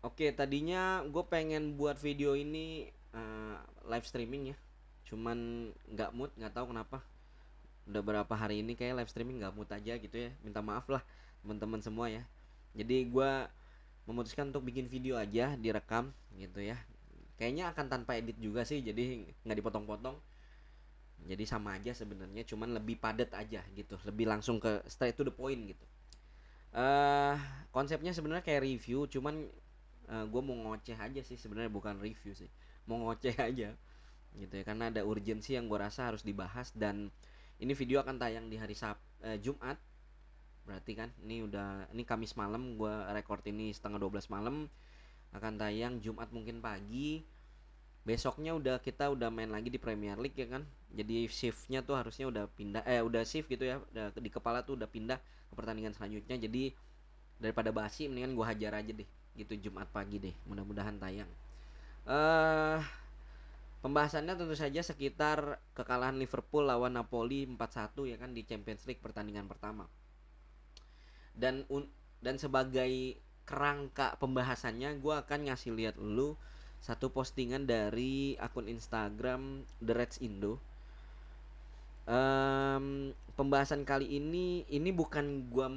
Oke, tadinya gue pengen buat video ini live streaming ya. Cuman nggak mood, nggak tahu kenapa. Udah berapa hari ini kayak live streaming nggak mood aja gitu ya. Minta maaf lah teman-teman semua ya. Jadi gue memutuskan untuk bikin video aja, direkam gitu ya. Kayaknya akan tanpa edit juga sih, jadi nggak dipotong-potong. Jadi sama aja sebenarnya, cuman lebih padat aja gitu, lebih langsung ke straight to the point gitu. eh Konsepnya sebenarnya kayak review, cuman gue mau ngoceh aja sih sebenarnya, bukan review sih, mau ngoceh aja gitu ya, karena ada urgensi yang gue rasa harus dibahas. Dan ini video akan tayang di hari Jumat, berarti kan ini Kamis malam, gue record ini setengah 12 malam, akan tayang Jumat mungkin pagi. Besoknya kita udah main lagi di Premier League ya kan. Jadi shiftnya tuh harusnya udah pindah, udah shift gitu ya, udah di kepala tuh udah pindah ke pertandingan selanjutnya. Jadi daripada basi, mendingan gue hajar aja deh gitu Jumat pagi deh, mudah-mudahan tayang. eh Pembahasannya tentu saja sekitar kekalahan Liverpool lawan Napoli 4-1 ya kan, di Champions League pertandingan pertama. Dan sebagai kerangka pembahasannya, gue akan ngasih lihat lu satu postingan dari akun Instagram The Reds Indo. Pembahasan kali ini bukan gua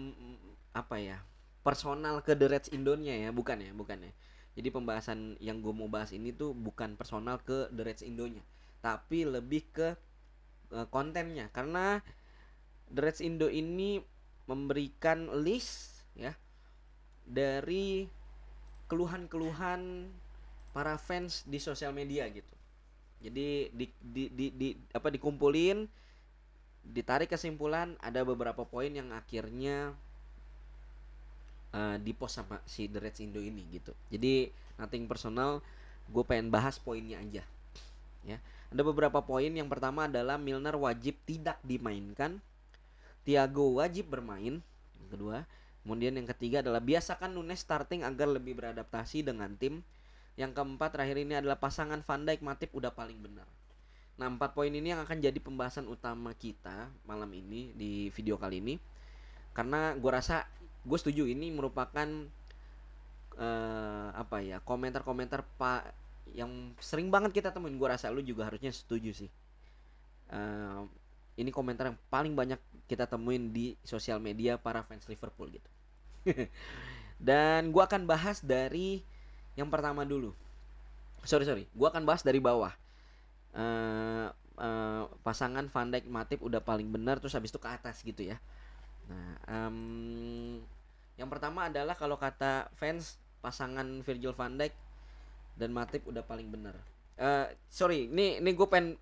apa ya, personal ke The Reds Indonya ya, bukan ya. Jadi pembahasan yang gue mau bahas ini tuh bukan personal ke The Reds Indonya, tapi lebih ke kontennya, karena The Reds Indo ini memberikan list ya dari keluhan-keluhan para fans di sosial media gitu. Jadi dikumpulin, ditarik kesimpulan, ada beberapa poin yang akhirnya di post sama si The Reds Indo ini gitu. Jadi nothing personal, gue pengen bahas poinnya aja ya. Ada beberapa poin. Yang pertama adalah Milner wajib tidak dimainkan, Thiago wajib bermain. Yang kedua, kemudian yang ketiga adalah biasakan Nunes starting agar lebih beradaptasi dengan tim. Yang keempat terakhir ini adalah pasangan Van Dijk Matip udah paling benar. Nah, 4 poin ini yang akan jadi pembahasan utama kita malam ini di video kali ini. Karena gue rasa, gue setuju ini merupakan apa ya, komentar-komentar pak yang sering banget kita temuin. Gue rasa lu juga harusnya setuju sih. Eh, ini komentar yang paling banyak kita temuin di sosial media para fans Liverpool gitu. Dan gue akan bahas dari yang pertama dulu. Sorry, gue akan bahas dari bawah. Pasangan Van Dijk Matip udah paling benar, terus habis itu ke atas gitu ya. Nah, yang pertama adalah kalau kata fans, pasangan Virgil van Dijk dan Matip udah paling benar. Sorry, ini gue pengen,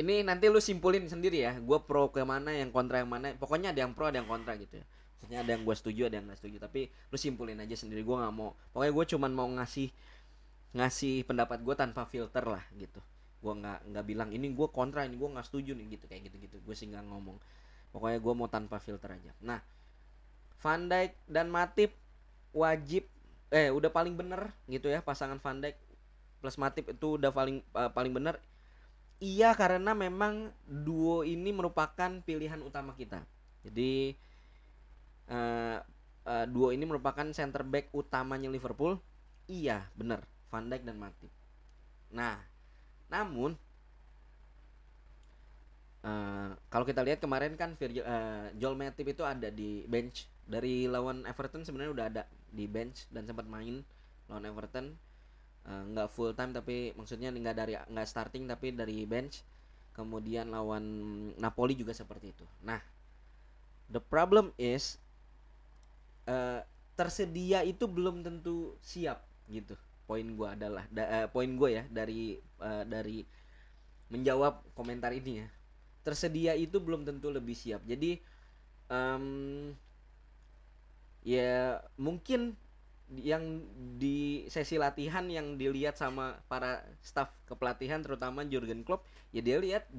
ini nanti lu simpulin sendiri ya. Gue pro ke mana, yang kontra yang mana. Pokoknya ada yang pro, ada yang kontra gitu ya. Maksudnya ada yang gue setuju, ada yang nggak setuju. Tapi lu simpulin aja sendiri. Gue nggak mau. Pokoknya gue cuman mau ngasih ngasih pendapat gue tanpa filter lah gitu. Gue nggak bilang ini gue kontra, ini gue nggak setuju nih gitu, kayak gitu gitu. Gue sih nggak ngomong. Pokoknya gue mau tanpa filter aja. Nah, Van Dijk dan Matip wajib, udah paling bener gitu ya, pasangan Van Dijk plus Matip itu udah paling bener. Iya, karena memang duo ini merupakan pilihan utama kita. Jadi uh, duo ini merupakan center back utamanya Liverpool. Iya, bener, Van Dijk dan Matip. Nah, namun kalau kita lihat kemarin kan Joel Matip itu ada di bench dari lawan Everton, sebenarnya udah ada di bench dan sempat main lawan Everton. Nggak full time, tapi maksudnya nggak starting tapi dari bench. Kemudian lawan Napoli juga seperti itu. Nah, the problem is tersedia itu belum tentu siap gitu. Poin gue ya dari menjawab komentar ini ya. Tersedia itu belum tentu lebih siap. Jadi um, ya mungkin yang di sesi latihan yang dilihat sama para staff kepelatihan, terutama Jurgen Klopp, ya dia lihat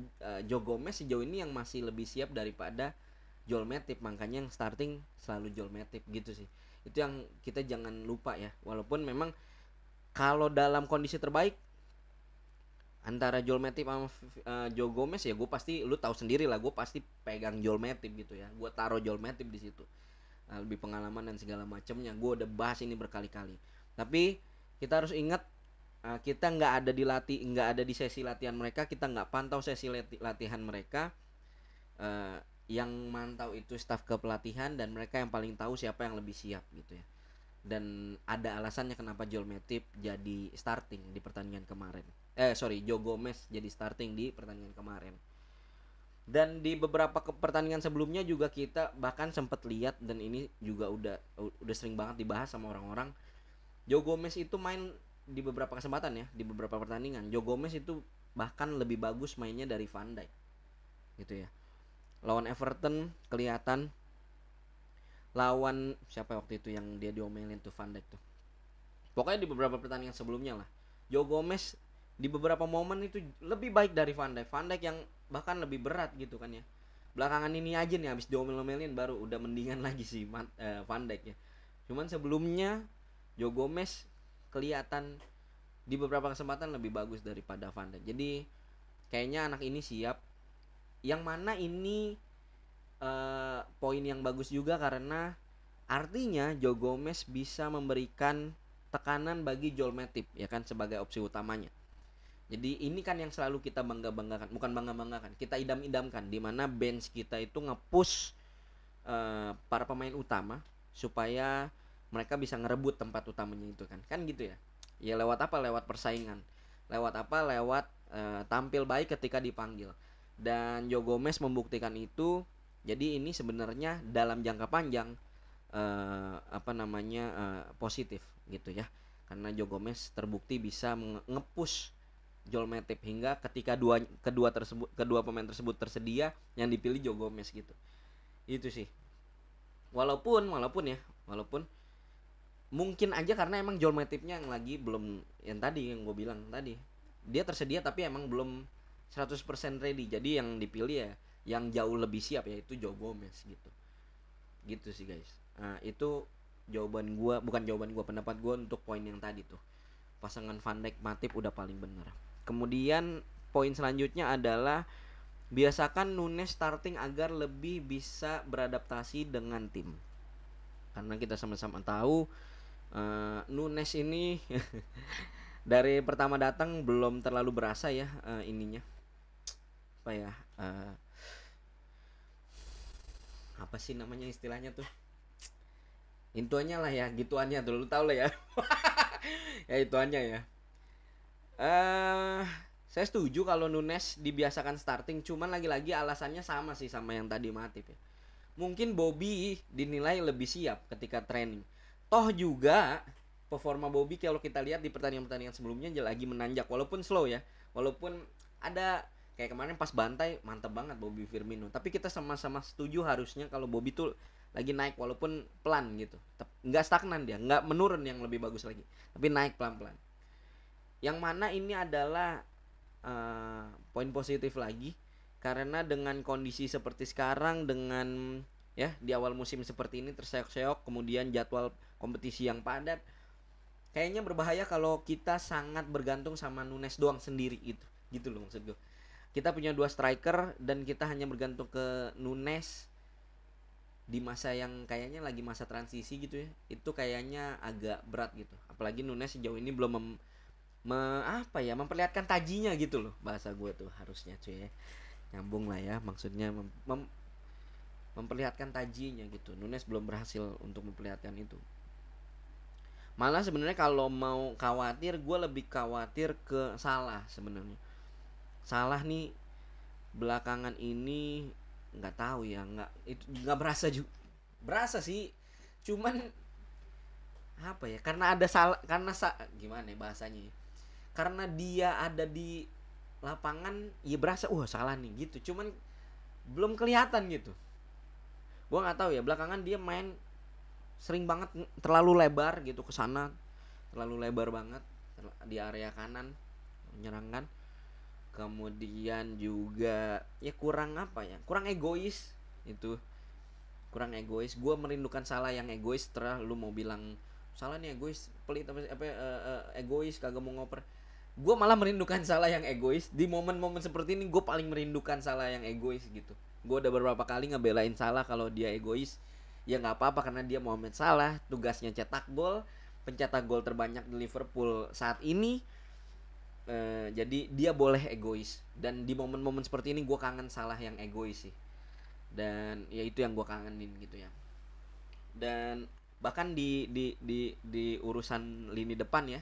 Joe Gomez sejauh ini yang masih lebih siap daripada Joel Matip, makanya yang starting selalu Joel Matip gitu sih. Itu yang kita jangan lupa ya, walaupun memang kalau dalam kondisi terbaik antara Joel Matip sama Joe Gomez, ya gue pasti, lu tahu sendiri lah, gue pasti pegang Joel Matip gitu ya, gue taruh Joel Matip di situ. Lebih pengalaman dan segala macamnya, gue udah bahas ini berkali-kali. Tapi kita harus ingat, kita nggak ada di sesi latihan mereka, kita nggak pantau sesi latihan mereka. Yang mantau itu staf kepelatihan, dan mereka yang paling tahu siapa yang lebih siap gitu ya. Dan ada alasannya kenapa Joel Matip jadi starting di pertandingan kemarin. Joe Gomez jadi starting di pertandingan kemarin. Dan di beberapa pertandingan sebelumnya juga kita bahkan sempat lihat, dan ini juga udah sering banget dibahas sama orang-orang. Joe Gomez itu main di beberapa kesempatan ya, di beberapa pertandingan. Joe Gomez itu bahkan lebih bagus mainnya dari Van Dijk. Gitu ya. Lawan Everton kelihatan, lawan siapa waktu itu yang dia diomelin tuh, Van Dijk tuh. Pokoknya di beberapa pertandingan sebelumnya lah, Joe Gomez di beberapa momen itu lebih baik dari Van Dijk. Van Dijk yang bahkan lebih berat gitu kan ya. Belakangan ini aja nih habis diomel-omelin baru udah mendingan lagi sih Van Dijk ya. Cuman sebelumnya Joe Gomez kelihatan di beberapa kesempatan lebih bagus daripada Van Dijk. Jadi kayaknya anak ini siap. Yang mana ini poin yang bagus juga, karena artinya Joe Gomez bisa memberikan tekanan bagi Joel Matip ya kan, sebagai opsi utamanya. Jadi ini kan yang selalu kita bangga-banggakan, bukan bangga-banggakan, kita idam-idamkan, di mana bench kita itu nge-push para pemain utama supaya mereka bisa ngerebut tempat utamanya itu kan gitu ya. Ya lewat apa? Lewat persaingan. Lewat apa? Lewat tampil baik ketika dipanggil. Dan Joe Gomez membuktikan itu. Jadi ini sebenarnya dalam jangka panjang positif gitu ya. Karena Joe Gomez terbukti bisa nge-push Joel Matip hingga ketika kedua pemain tersebut tersedia, yang dipilih Joe Gomez gitu. Itu sih. Walaupun mungkin aja karena emang Joel Matipnya yang lagi belum, yang tadi yang gue bilang tadi, dia tersedia tapi emang belum 100% ready. Jadi yang dipilih ya yang jauh lebih siap, yaitu Joe Gomez gitu. Gitu sih guys. Nah, itu pendapat gue untuk poin yang tadi tuh. Pasangan Van Dijk Matip udah paling bener. Kemudian poin selanjutnya adalah biasakan Nunes starting agar lebih bisa beradaptasi dengan tim. Karena kita sama-sama tahu Nunes ini dari pertama datang belum terlalu berasa ya, ininya apa ya, apa sih namanya istilahnya tuh, intuannya lah ya, gituannya tuh, lu tau lah ya. Ya ituannya ya. Saya setuju kalau Nunes dibiasakan starting, cuman lagi-lagi alasannya sama sih sama yang tadi Matip ya. Mungkin Bobby dinilai lebih siap ketika training. Toh juga performa Bobby kalau kita lihat di pertandingan-pertandingan sebelumnya lagi menanjak, walaupun slow ya. Walaupun ada kayak kemarin pas bantai mantep banget Bobby Firmino. Tapi kita sama-sama setuju harusnya kalau Bobby tuh lagi naik walaupun pelan gitu. Nggak stagnan dia, nggak menurun yang lebih bagus lagi. Tapi naik pelan-pelan. Yang mana ini adalah poin positif lagi, karena dengan kondisi seperti sekarang, dengan ya di awal musim seperti ini terseok-seok, kemudian jadwal kompetisi yang padat, kayaknya berbahaya kalau kita sangat bergantung sama Nunes doang sendiri gitu loh maksud gue. Kita punya 2 striker dan kita hanya bergantung ke Nunes di masa yang kayaknya lagi masa transisi gitu ya. Itu kayaknya agak berat gitu. Apalagi Nunes sejauh ini belum memperlihatkan tajinya gitu loh, bahasa gue tuh harusnya cuy ya. Nyambung lah ya, maksudnya memperlihatkan tajinya gitu. Nunes belum berhasil untuk memperlihatkan itu. Malah sebenarnya kalau mau khawatir, gue lebih khawatir ke Salah sebenarnya. Salah nih belakangan ini nggak tahu ya, nggak berasa juga. Berasa sih, cuman apa ya, karena ada salah, gimana ya bahasanya ya, karena dia ada di lapangan ya berasa salah nih gitu, cuman belum kelihatan gitu. Gua nggak tahu ya, belakangan dia main sering banget terlalu lebar gitu ke sana, terlalu lebar banget di area kanan menyerangkan. Kemudian juga ya kurang egois itu, kurang egois. Gue merindukan Salah yang egois. Setelah lu mau bilang Salah nih egois, pelit egois, kagak mau ngoper, gue malah merindukan Salah yang egois. Di momen-momen seperti ini gue paling merindukan Salah yang egois gitu. Gue udah beberapa kali ngebelain Salah kalau dia egois. Ya nggak apa-apa karena dia Mohamed Salah, tugasnya cetak gol. pencetak gol terbanyak di Liverpool saat ini. Jadi dia boleh egois, dan di momen-momen seperti ini gue kangen Salah yang egois sih, dan ya itu yang gue kangenin gitu ya. Dan bahkan di urusan lini depan ya,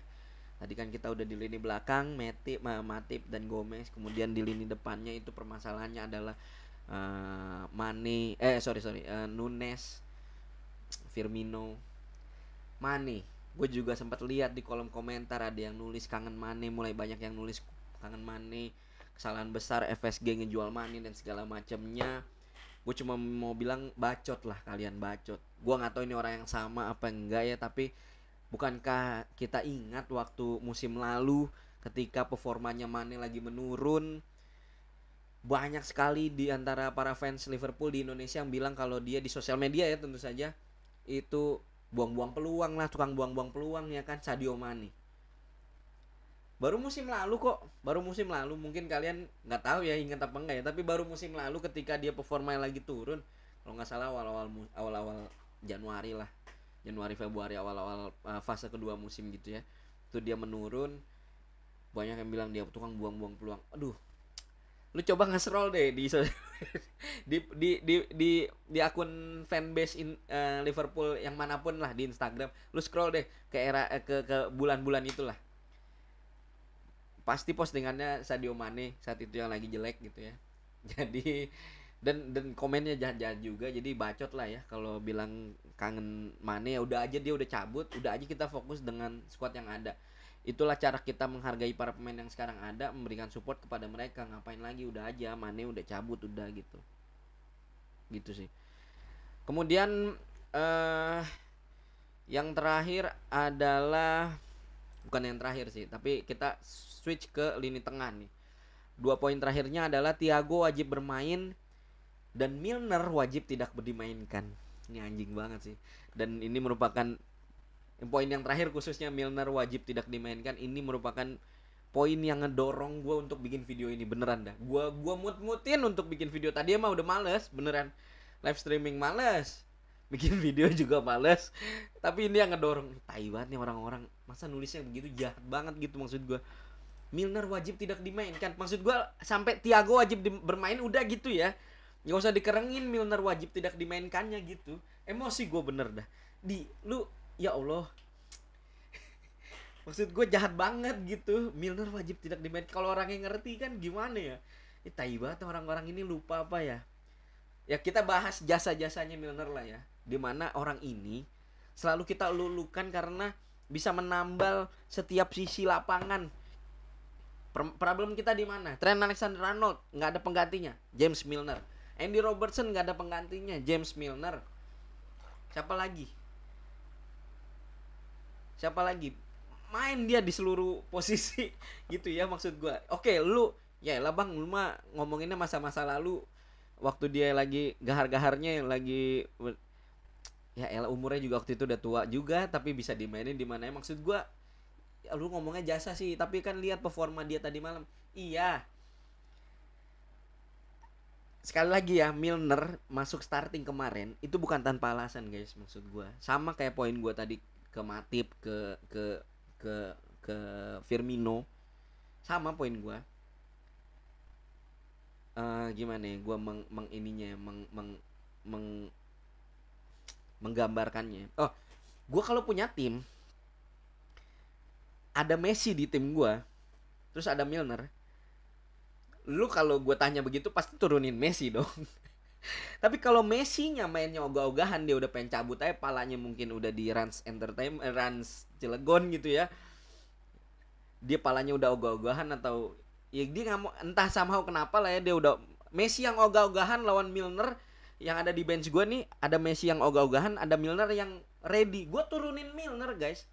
tadi kan kita udah di lini belakang Matip dan Gomez, kemudian di lini depannya itu permasalahannya adalah Nunes, Firmino, Mane. Gue juga sempat lihat di kolom komentar ada yang nulis kangen Mane, mulai banyak yang nulis kangen Mane, kesalahan besar FSG ngejual Mane dan segala macamnya. Gue cuma mau bilang bacot lah, kalian bacot. Gue nggak tahu ini orang yang sama apa enggak ya, tapi bukankah kita ingat waktu musim lalu ketika performanya Mane lagi menurun, banyak sekali di antara para fans Liverpool di Indonesia yang bilang kalau dia di sosial media ya tentu saja itu buang-buang peluang lah, tukang buang-buang peluang ya kan, Sadio Mane. Baru musim lalu mungkin kalian nggak tahu ya ingat apa enggak ya, tapi baru musim lalu ketika dia performanya lagi turun, kalau nggak salah awal-awal Januari Februari awal-awal fase kedua musim gitu ya, itu dia menurun, banyak yang bilang dia tukang buang-buang peluang. Aduh, lu coba nge-scroll deh di akun fanbase Liverpool yang manapun lah di Instagram, lu scroll deh ke ke bulan-bulan itulah, pasti postingannya Sadio Mane saat itu yang lagi jelek gitu ya. Jadi dan komennya jahat-jahat juga, jadi bacot lah ya kalau bilang kangen Mane. Ya udah aja, dia udah cabut, udah aja kita fokus dengan squad yang ada. Itulah cara kita menghargai para pemain yang sekarang ada, memberikan support kepada mereka. Ngapain lagi, udah aja Mane udah cabut, udah gitu sih. Kemudian yang terakhir adalah, bukan yang terakhir sih, tapi kita switch ke lini tengah nih. 2 poin terakhirnya adalah Thiago wajib bermain dan Milner wajib tidak dimainkan. Ini anjing banget sih. Dan ini merupakan poin yang terakhir, khususnya Milner wajib tidak dimainkan. Ini merupakan poin yang ngedorong gue untuk bikin video ini beneran dah. Gue mut-mutin untuk bikin video. Tadi emang udah males beneran. Live streaming males, bikin video juga males, tapi ini yang ngedorong. Tai banget nih orang-orang, masa nulisnya begitu, jahat banget gitu. Maksud gue Milner wajib tidak dimainkan, maksud gue sampai Thiago wajib bermain udah gitu ya, nggak usah dikerengin Milner wajib tidak dimainkannya gitu. Emosi gue bener dah lu, ya Allah. Maksud gue jahat banget gitu, Milner wajib tidak dimainkan. Kalau orang yang ngerti kan gimana ya. Tai banget orang-orang ini, lupa apa ya. Ya kita bahas jasa-jasanya Milner lah ya, dimana orang ini selalu kita lulukan karena bisa menambal setiap sisi lapangan. Problem kita di mana? Trent Alexander-Arnold nggak ada penggantinya, James Milner. Andy Robertson nggak ada penggantinya, James Milner. Siapa lagi main dia di seluruh posisi gitu ya, maksud gue. Oke, lu ya lah bang, lu mah ngomonginnya masa-masa lalu waktu dia lagi gahar-gaharnya, lagi ya elah, umurnya juga waktu itu udah tua juga, tapi bisa dimainin di mana ya. Maksud gua ya, lu ngomongnya jasa sih, tapi kan lihat performa dia tadi malam. Iya, sekali lagi ya, Milner masuk starting kemarin itu bukan tanpa alasan guys. Maksud gua sama kayak poin gua tadi ke Matip, ke ke Firmino, sama poin gua. Gimana ya, gue menggambarkannya. Oh, gue kalau punya tim, ada Messi di tim gue, terus ada Milner, lu kalau gue tanya begitu pasti turunin Messi dong. Tapi kalau Messi-nya mainnya ogah-ogahan, dia udah pengen cabut aja, palanya mungkin udah di Rans Cilegon gitu ya, dia palanya udah ogah-ogahan, atau ya dia nggak mau, entah somehow kenapa lah ya, dia udah Messi yang ogah-ogahan lawan Milner. Yang ada di bench gue nih ada Messi yang ogah-ogahan, ada Milner yang ready. Gue turunin Milner guys,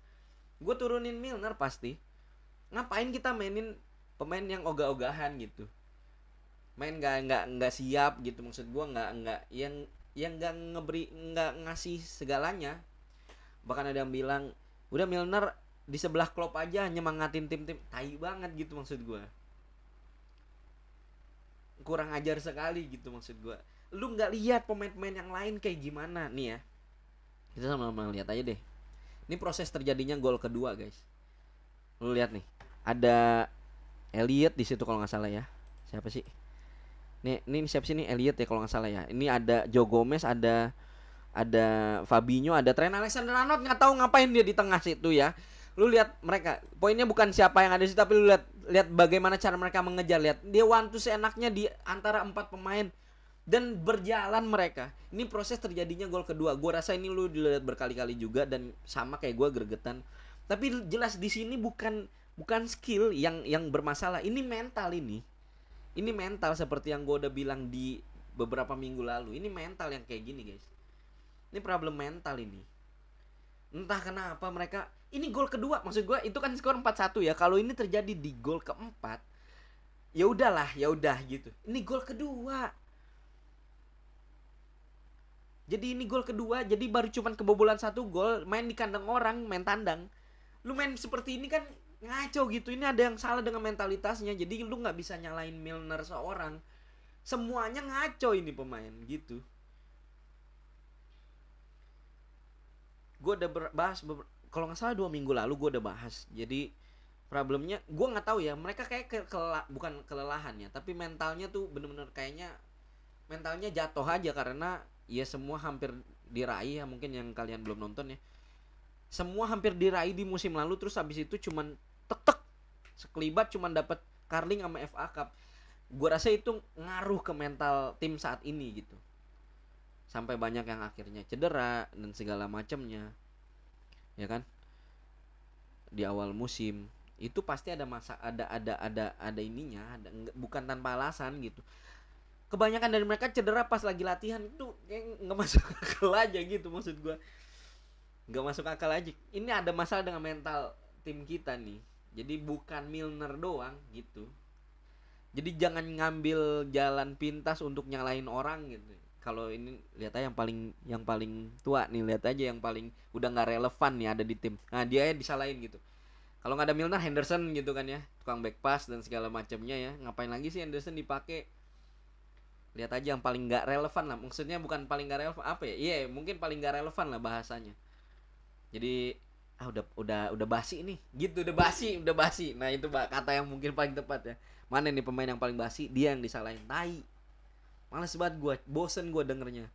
gue turunin Milner pasti. Ngapain kita mainin pemain yang ogah-ogahan gitu, main nggak siap gitu. Maksud gue nggak yang nggak ngasih segalanya. Bahkan ada yang bilang udah Milner di sebelah Klopp aja nyemangatin tim-tim, tai banget gitu. Maksud gue kurang ajar sekali gitu. Maksud gue, lu nggak lihat pemain-pemain yang lain kayak gimana nih ya. Kita sama-sama lihat aja deh. Ini Ini proses terjadinya gol kedua, guys. Lu lihat nih, ada Elliot di situ kalau nggak salah ya. Siapa sih? Ini siapa sih nih? Elliot ya kalau nggak salah ya. Ini ada Joe Gomez, ada Fabinho, ada Trent Alexander-Arnold, nggak tahu ngapain dia di tengah situ ya. Lu lihat mereka, poinnya bukan siapa yang ada di situ, tapi lu lihat bagaimana cara mereka mengejar. Lihat dia one two seenaknya di antara 4 pemain dan berjalan mereka. Ini proses terjadinya gol kedua. Gue rasa ini lu dilihat berkali-kali juga dan sama kayak gue gregetan. Tapi jelas di sini bukan skill yang bermasalah. Ini mental ini. Ini mental seperti yang gue udah bilang di beberapa minggu lalu. Ini mental yang kayak gini, guys. Ini problem mental ini. Entah kenapa mereka, ini gol kedua, maksud gue itu kan skor 4-1 ya. Kalau ini terjadi di gol keempat, ya udahlah, ya udah gitu. Ini gol kedua. Jadi ini gol kedua, jadi baru cuman kebobolan 1 gol, main di kandang orang, main tandang. Lu main seperti ini kan ngaco gitu. Ini ada yang salah dengan mentalitasnya. Jadi lu nggak bisa nyalain Milner seorang. Semuanya ngaco ini pemain gitu. Gue udah bahas kalau nggak salah 2 minggu lalu gue udah bahas. Jadi problemnya gue nggak tahu ya, mereka kayak bukan kelelahan ya, tapi mentalnya tuh bener-bener kayaknya mentalnya jatuh aja karena ya semua hampir diraih ya. Mungkin yang kalian belum nonton ya, semua hampir diraih di musim lalu, terus habis itu cuman tek sekelibat cuman dapat Carling sama FA Cup. Gue rasa itu ngaruh ke mental tim saat ini gitu. Sampai banyak yang akhirnya cedera dan segala macamnya. Ya kan? Di awal musim itu pasti ada ada ininya, bukan tanpa alasan gitu. Kebanyakan dari mereka cedera pas lagi latihan, itu kayak nggak masuk akal aja gitu, maksud gue nggak masuk akal aja. Ini ada masalah dengan mental tim kita nih. Jadi bukan Milner doang gitu. Jadi jangan ngambil jalan pintas untuk nyalain orang gitu. Kalau ini lihat aja yang paling tua nih, lihat aja yang paling udah nggak relevan nih ada di tim. Nah dia ya disalahin gitu. Kalau nggak ada Milner, Henderson gitu kan ya, tukang back pass dan segala macamnya ya. Ngapain lagi sih Henderson dipakai? Lihat aja yang paling nggak relevan lah. Maksudnya bukan paling nggak relevan apa ya? Iya mungkin paling nggak relevan lah bahasanya. Jadi udah basi nih, gitu udah basi. Nah itu kata yang mungkin paling tepat ya. Mana nih pemain yang paling basi? Dia yang disalahin. Tai. Males banget gue, bosen gue dengernya.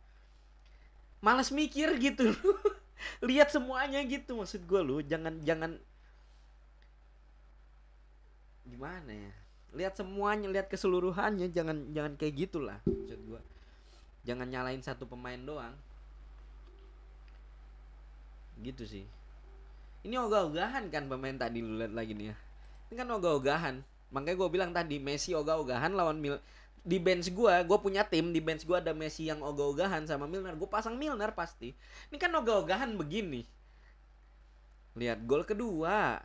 Males mikir gitu. Lihat semuanya gitu, maksud gue lu jangan gimana ya? Lihat semuanya, lihat keseluruhannya, jangan kayak gitulah maksud gue. Jangan nyalain satu pemain doang. Gitu sih. Ini ogah-ogahan kan pemain tadi, lu lihat lagi nih ya. Ini kan ogah-ogahan. Makanya gue bilang tadi Messi ogah-ogahan lawan di bench gue punya tim, di bench gue ada Messi yang ogah-ogahan sama Milner, gue pasang Milner pasti. Ini kan ogah-ogahan begini. Lihat gol kedua.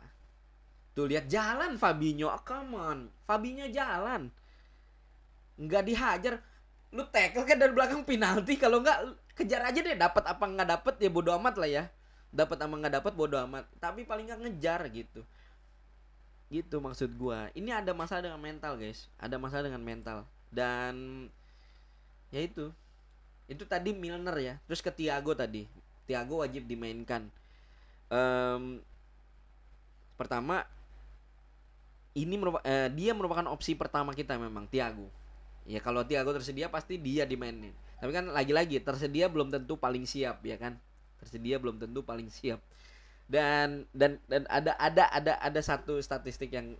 Tuh lihat jalan Fabinho, come on. Fabinho jalan. Nggak dihajar. Lu tackle kan dari belakang penalti, kalau nggak kejar aja deh, dapat apa nggak dapat ya bodo amat lah ya. Dapat apa nggak dapat bodo amat. Tapi paling nggak ngejar gitu. Gitu maksud gua. Ini ada masalah dengan mental, guys. Ada masalah dengan mental. Dan ya itu tadi Milner ya. Terus ke Thiago tadi. Thiago wajib dimainkan. Pertama ini dia merupakan opsi pertama kita memang, Thiago. Ya kalau Thiago tersedia pasti dia dimainin. Tapi kan lagi-lagi tersedia belum tentu paling siap ya kan. Tersedia belum tentu paling siap. Dan ada satu statistik yang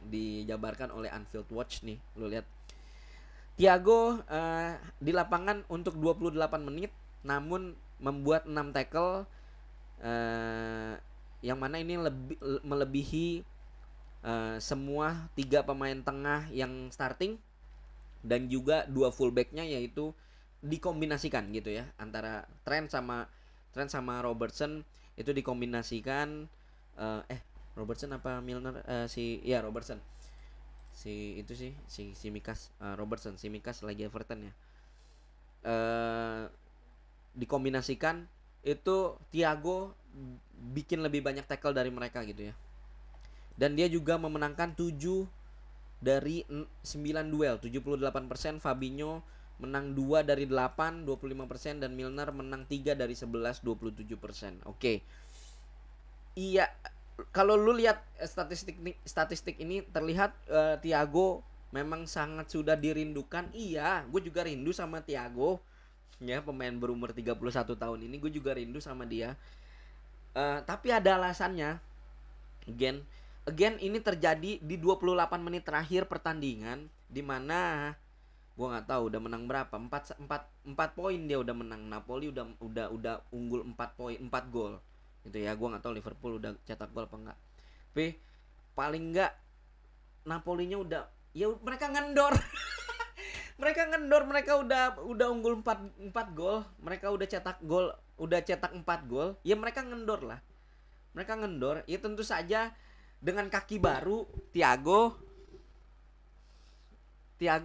dijabarkan oleh Anfield Watch nih. Lu lihat Thiago di lapangan untuk 28 menit namun membuat 6 tackle, yang mana ini melebihi semua 3 pemain tengah yang starting dan juga 2 fullbacknya, yaitu dikombinasikan gitu ya, antara Trent sama Robertson itu dikombinasikan. Robertson apa Milner, Robertson, si Mikas, Robertson, si Mikas lagi Everton ya. Dikombinasikan itu Thiago bikin lebih banyak tackle dari mereka gitu ya. Dan dia juga memenangkan 7 dari 9 duel, 78%. Fabinho menang 2 dari 8 25%, dan Milner menang 3 dari 11 27%. Oke. Iya, kalau lu lihat statistik ini terlihat Thiago memang sangat sudah dirindukan. Iya, gue juga rindu sama Thiago. Ya, pemain berumur 31 tahun ini gue juga rindu sama dia. Tapi ada alasannya. Again ini terjadi di 28 menit terakhir pertandingan, di mana gue nggak tahu udah menang berapa, 4 poin dia udah menang. Napoli udah unggul 4 poin, 4 gol gitu ya. Gue nggak tahu Liverpool udah cetak gol apa enggak, tapi paling enggak Napolinya udah, ya mereka ngendor. Mereka udah unggul 4 gol, mereka udah cetak 4 gol, ya mereka ngendor lah. Mereka ngendor, ya tentu saja dengan kaki baru Thiago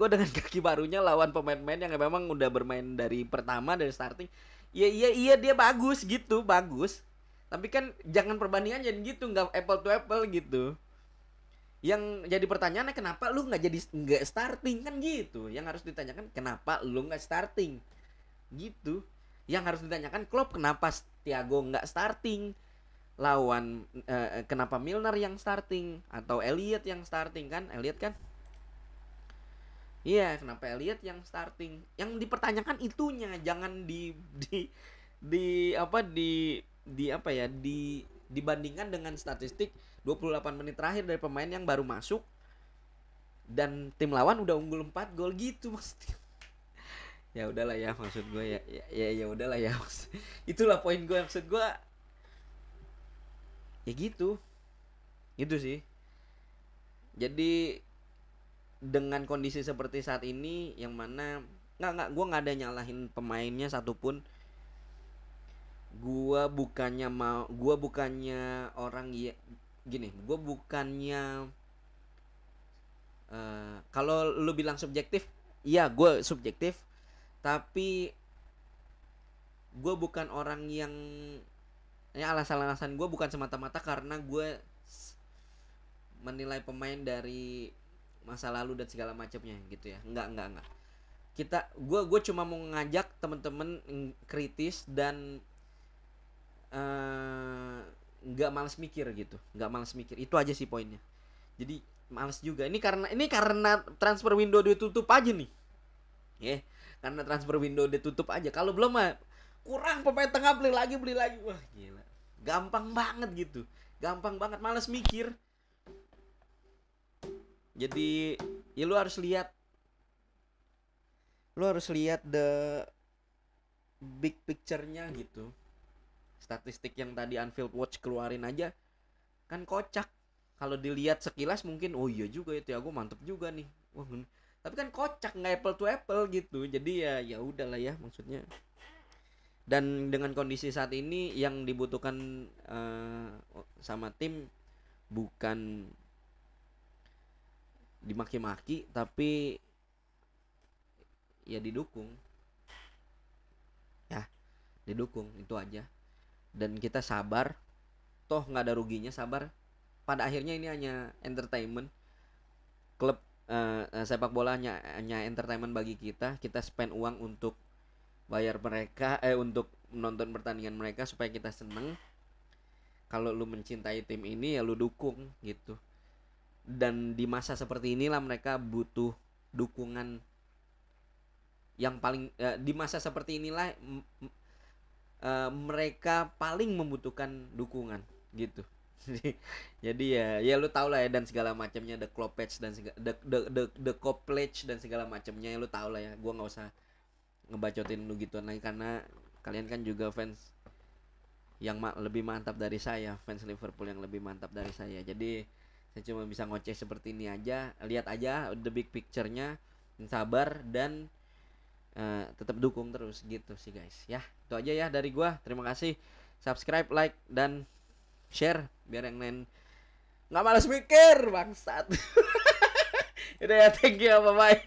dengan kaki barunya lawan pemain-pemain yang memang udah bermain dari pertama, dari starting. Iya dia bagus gitu, bagus. Tapi kan jangan perbandingan jadi gitu, nggak apple to apple gitu. Yang jadi pertanyaannya kenapa lu nggak starting kan gitu. Yang harus ditanyakan kenapa lu nggak starting gitu. Yang harus ditanyakan Klopp kenapa Thiago nggak starting lawan kenapa Milner yang starting atau Elliot yang starting kan? Elliot kan? Iya, kenapa Elliot yang starting? Yang dipertanyakan itunya, jangan di apa di apa ya dibandingkan dengan statistik 28 menit terakhir dari pemain yang baru masuk dan tim lawan udah unggul 4 gol gitu maksudnya. Ya udahlah ya, maksud gue ya udahlah ya. Itulah poin gue, maksud gue ya gitu. Gitu sih. Jadi dengan kondisi seperti saat ini yang mana nggak gue nggak ada nyalahin pemainnya satupun. Gue bukannya orang ya gini, gue bukannya kalau lu bilang subjektif, iya gue subjektif, tapi gue bukan orang yang ya alasan-alasan gue bukan semata-mata karena gue menilai pemain dari masa lalu dan segala macamnya gitu ya. Enggak. Gue cuma mau ngajak temen-temen kritis dan nggak malas mikir gitu, nggak malas mikir, itu aja sih poinnya. Jadi malas juga ini karena transfer window ditutup aja nih ya, karena transfer window ditutup aja. Kalau belum mah kurang pemain tengah, beli lagi, wah gila, gampang banget gitu, gampang banget, malas mikir. Jadi ya lu harus lihat the big picture-nya gitu. Statistik yang tadi Anfield Watch keluarin aja kan kocak. Kalau dilihat sekilas mungkin oh iya juga ya, Thiago mantep juga nih. Wah, tapi kan kocak, nggak apple to apple gitu. Jadi ya udahlah ya maksudnya. Dan dengan kondisi saat ini yang dibutuhkan sama tim bukan dimaki-maki tapi ya didukung. Ya, didukung itu aja. Dan kita sabar, toh nggak ada ruginya sabar. Pada akhirnya ini hanya entertainment, klub sepak bola hanya entertainment bagi kita. Kita spend uang untuk bayar mereka, untuk menonton pertandingan mereka supaya kita seneng. Kalau lu mencintai tim ini ya lu dukung gitu. Dan di masa seperti inilah mereka butuh dukungan yang paling di masa seperti inilah mereka paling membutuhkan dukungan gitu. Jadi ya lu tau lah ya, dan segala macamnya, the Kloppage dan the Koplage dan segala macamnya ya lu tau lah ya. Gua nggak usah ngebacotin lu gituan lagi karena kalian kan juga fans yang lebih mantap dari saya, fans Liverpool yang lebih mantap dari saya. Jadi saya cuma bisa ngoceh seperti ini aja. Lihat aja the big picture-nya, sabar dan tetap dukung terus gitu sih guys ya. Itu aja ya dari gua. Terima kasih, subscribe, like dan share biar yang lain nggak malas mikir bangsat. Udah ya, thank you, bye bye.